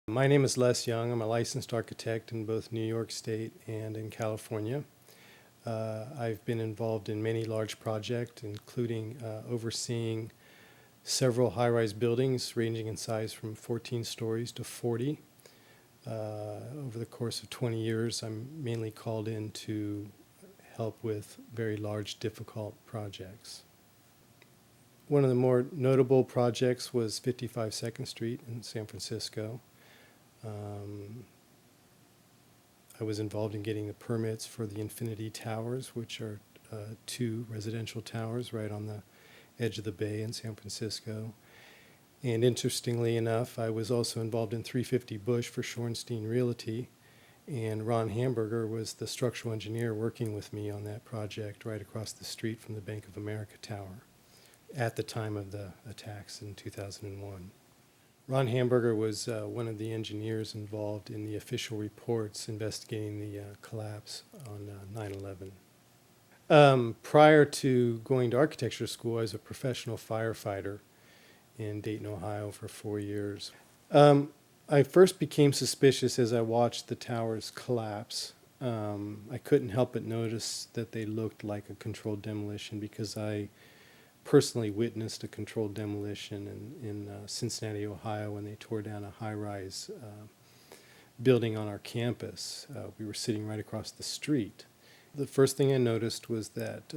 My name is Les Young. I'm a licensed architect in both New York State and in California. I've been involved in many large projects, including overseeing several high-rise buildings ranging in size from 14 stories to 40. Over the course of 20 years, I'm mainly called in to help with very large, difficult projects. One of the more notable projects was 55 Second Street in San Francisco. I was involved in getting the permits for the Infinity Towers, which are two residential towers right on the edge of the bay in San Francisco. And interestingly enough, I was also involved in 350 Bush for Shorenstein Realty, and Ron Hamburger was the structural engineer working with me on that project right across the street from the Bank of America Tower at the time of the attacks in 2001. Ron Hamburger was one of the engineers involved in the official reports investigating the collapse on 9/11. Prior to going to architecture school, I was a professional firefighter in Dayton, Ohio for 4 years. I first became suspicious as I watched the towers collapse. I couldn't help but notice that they looked like a controlled demolition because I personally witnessed a controlled demolition in Cincinnati, Ohio, when they tore down a high-rise building on our campus. We were sitting right across the street. The first thing I noticed was that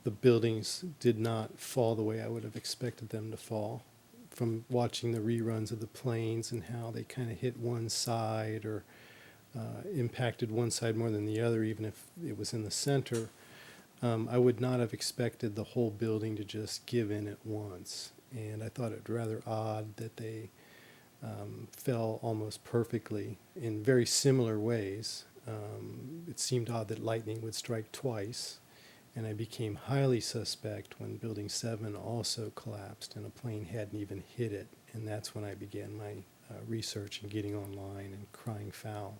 the buildings did not fall the way I would have expected them to fall. From watching the reruns of the planes and how they kind of hit one side or impacted one side more than the other, even if it was in the center, I would not have expected the whole building to just give in at once. And I thought it rather odd that they fell almost perfectly in very similar ways. It seemed odd that lightning would strike twice. And I became highly suspect when Building 7 also collapsed and a plane hadn't even hit it. And that's when I began my research and getting online and crying foul.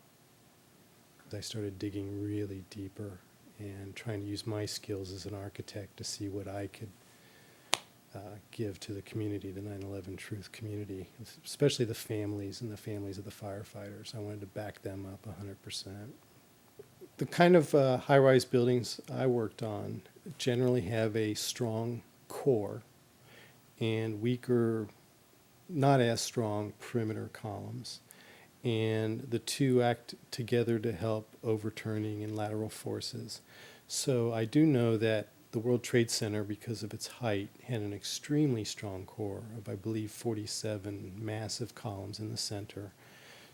I started digging really deeper and trying to use my skills as an architect to see what I could give to the community, the 9/11 Truth community, especially the families and the families of the firefighters. I wanted to back them up 100%. The kind of high-rise buildings I worked on generally have a strong core and weaker, not as strong perimeter columns. And the two act together to help overturning and lateral forces. So I do know that the World Trade Center, because of its height, had an extremely strong core of, I believe, 47 massive columns in the center,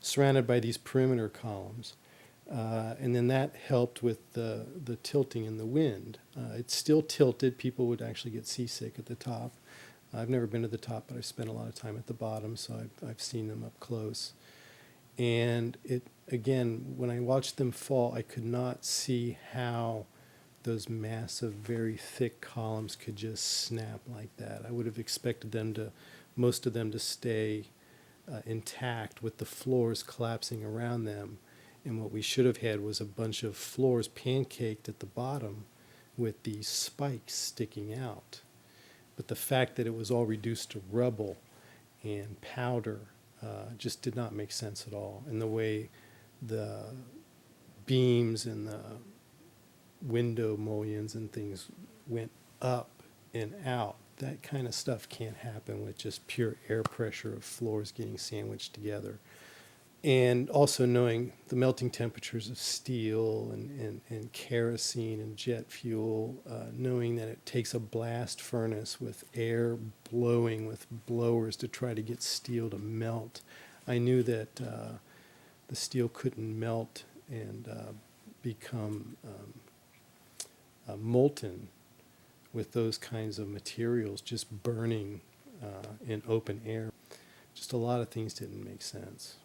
surrounded by these perimeter columns. And then that helped with the tilting in the wind. It's still tilted. People would actually get seasick at the top. I've never been to the top, but I've spent a lot of time at the bottom, so I've seen them up close. And it, again, when I watched them fall, I could not see how those massive, very thick columns could just snap like that. I would have expected them to, most of them to stay intact with the floors collapsing around them. And what we should have had was a bunch of floors pancaked at the bottom with these spikes sticking out. But the fact that it was all reduced to rubble and powder just did not make sense at all. And the way the beams and the window mullions and things went up and out, that kind of stuff can't happen with just pure air pressure of floors getting sandwiched together. And also knowing the melting temperatures of steel and kerosene and jet fuel, knowing that it takes a blast furnace with air blowing with blowers to try to get steel to melt, I knew that the steel couldn't melt and become molten with those kinds of materials just burning in open air. Just a lot of things didn't make sense.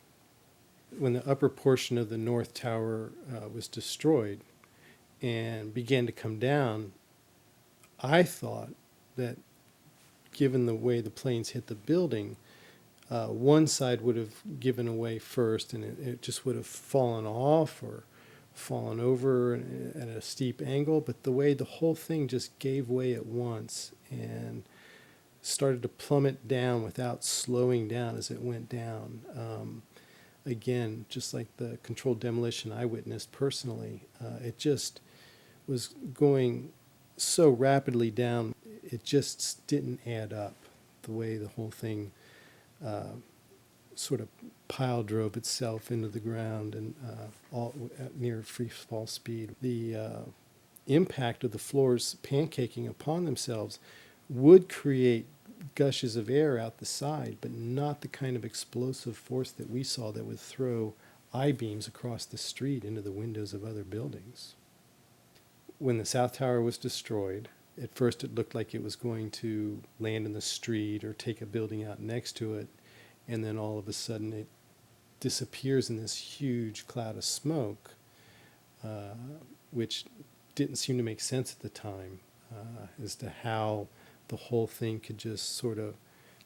When the upper portion of the North Tower was destroyed and began to come down, I thought that given the way the planes hit the building, one side would have given away first and it just would have fallen off or fallen over at a steep angle. But the way the whole thing just gave way at once and started to plummet down without slowing down as it went down. Again, just like the controlled demolition I witnessed personally, it just was going so rapidly down, it just didn't add up the way the whole thing sort of pile drove itself into the ground and all at near free fall speed. The impact of the floors pancaking upon themselves would create gushes of air out the side, but not the kind of explosive force that we saw that would throw I-beams across the street into the windows of other buildings. When the South Tower was destroyed, at first it looked like it was going to land in the street or take a building out next to it, and then all of a sudden it disappears in this huge cloud of smoke, which didn't seem to make sense at the time as to how the whole thing could just sort of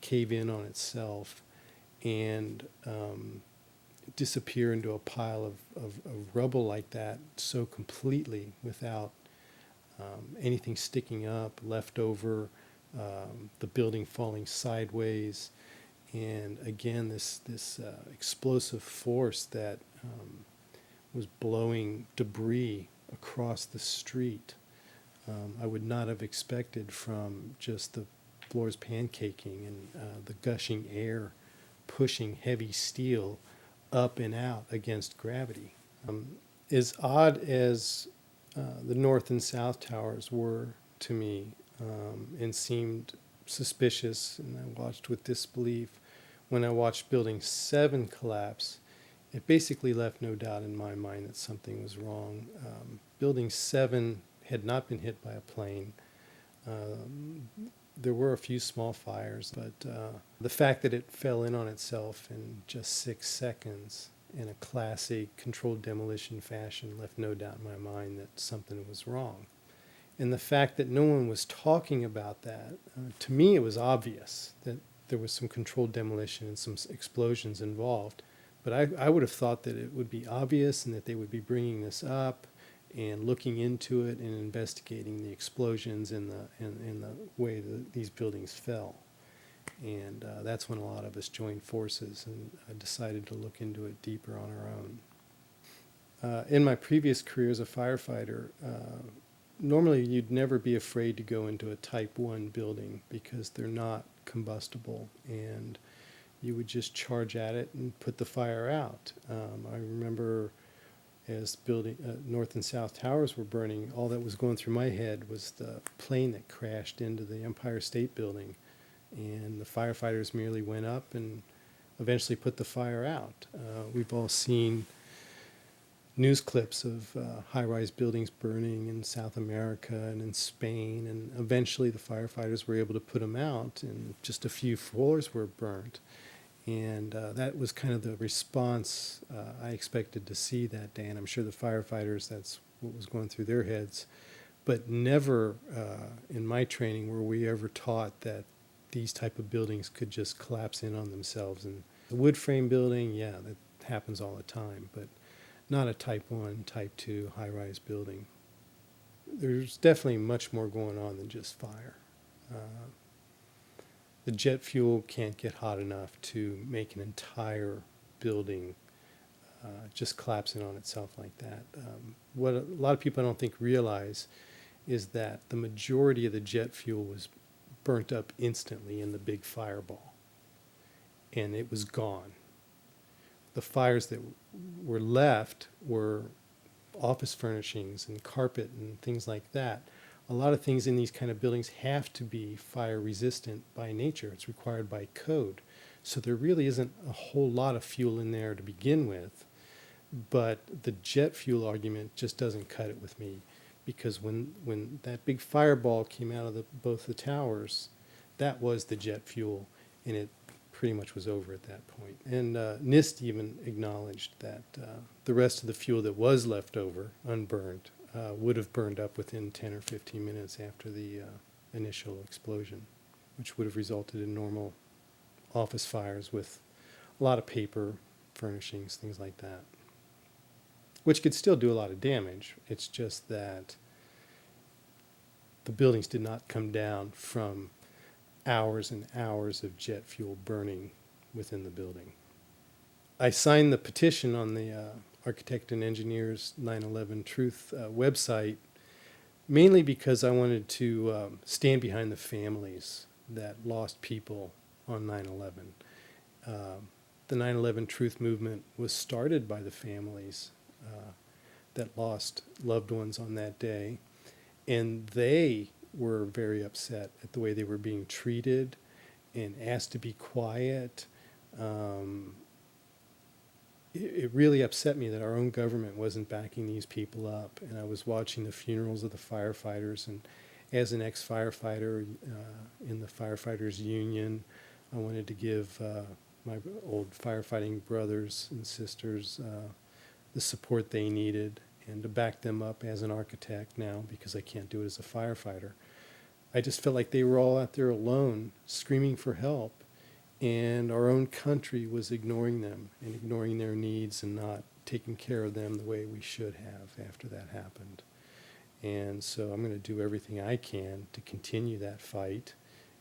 cave in on itself and disappear into a pile of rubble like that so completely without anything sticking up, left over, the building falling sideways. And again, this explosive force that was blowing debris across the street. I would not have expected from just the floors pancaking and the gushing air pushing heavy steel up and out against gravity. As odd as the North and South Towers were to me and seemed suspicious, and I watched with disbelief, when I watched Building 7 collapse, it basically left no doubt in my mind that something was wrong. Building 7 had not been hit by a plane. There were a few small fires, but the fact that it fell in on itself in just 6 seconds in a classic controlled demolition fashion left no doubt in my mind that something was wrong. And the fact that no one was talking about that, to me it was obvious that there was some controlled demolition and some explosions involved. But I would have thought that it would be obvious and that they would be bringing this up and looking into it and investigating the explosions and the way that these buildings fell. And that's when a lot of us joined forces and decided to look into it deeper on our own. In my previous career as a firefighter, normally you'd never be afraid to go into a Type 1 building because they're not combustible, and you would just charge at it and put the fire out. I remember as building North and South Towers were burning, all that was going through my head was the plane that crashed into the Empire State Building, and the firefighters merely went up and eventually put the fire out. We've all seen news clips of high-rise buildings burning in South America and in Spain, and eventually the firefighters were able to put them out, and just a few floors were burnt. And that was kind of the response I expected to see that day, and I'm sure the firefighters, that's what was going through their heads. But never in my training were we ever taught that these type of buildings could just collapse in on themselves. And the wood frame building, yeah, that happens all the time, but not a Type 1, Type 2 high-rise building. There's definitely much more going on than just fire. The jet fuel can't get hot enough to make an entire building just collapse in on itself like that. What a lot of people I don't think realize is that the majority of the jet fuel was burnt up instantly in the big fireball, and it was gone. The fires that were left were office furnishings and carpet and things like that. A lot of things in these kind of buildings have to be fire resistant by nature. It's required by code. So there really isn't a whole lot of fuel in there to begin with, but the jet fuel argument just doesn't cut it with me, because when that big fireball came out of both the towers, that was the jet fuel, and it pretty much was over at that point. And NIST even acknowledged that the rest of the fuel that was left over, unburned, would have burned up within 10 or 15 minutes after the initial explosion, which would have resulted in normal office fires with a lot of paper, furnishings, things like that, which could still do a lot of damage. It's just that the buildings did not come down from hours and hours of jet fuel burning within the building. I signed the petition on the Architect and Engineers 9/11 Truth website mainly because I wanted to stand behind the families that lost people on 9/11. The 9/11 Truth movement was started by the families that lost loved ones on that day, and they were very upset at the way they were being treated and asked to be quiet. It really upset me that our own government wasn't backing these people up. And I was watching the funerals of the firefighters. And as an ex-firefighter in the firefighters union, I wanted to give my old firefighting brothers and sisters the support they needed and to back them up as an architect now because I can't do it as a firefighter. I just felt like they were all out there alone screaming for help. And our own country was ignoring them and ignoring their needs and not taking care of them the way we should have after that happened. And so I'm going to do everything I can to continue that fight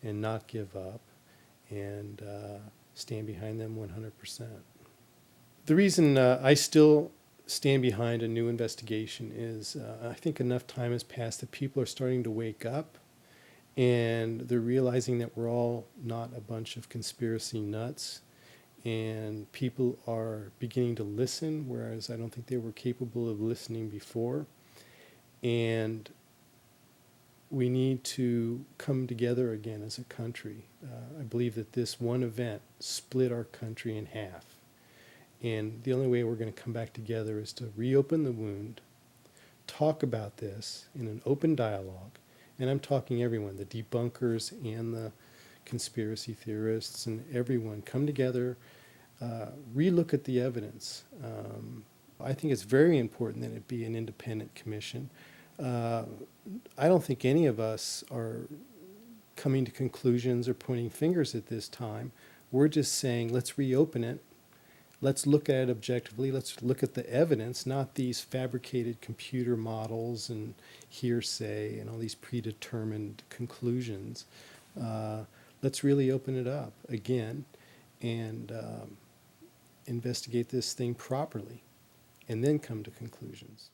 and not give up and stand behind them 100%. The reason I still stand behind a new investigation is I think enough time has passed that people are starting to wake up. And they're realizing that we're all not a bunch of conspiracy nuts. And people are beginning to listen, whereas I don't think they were capable of listening before. And we need to come together again as a country. I believe that this one event split our country in half. And the only way we're going to come back together is to reopen the wound, talk about this in an open dialogue. And I'm talking everyone, the debunkers and the conspiracy theorists and everyone, come together, relook at the evidence. I think it's very important that it be an independent commission. I don't think any of us are coming to conclusions or pointing fingers at this time. We're just saying, let's reopen it. Let's look at it objectively. Let's look at the evidence, not these fabricated computer models and hearsay and all these predetermined conclusions. Let's really open it up again and investigate this thing properly and then come to conclusions.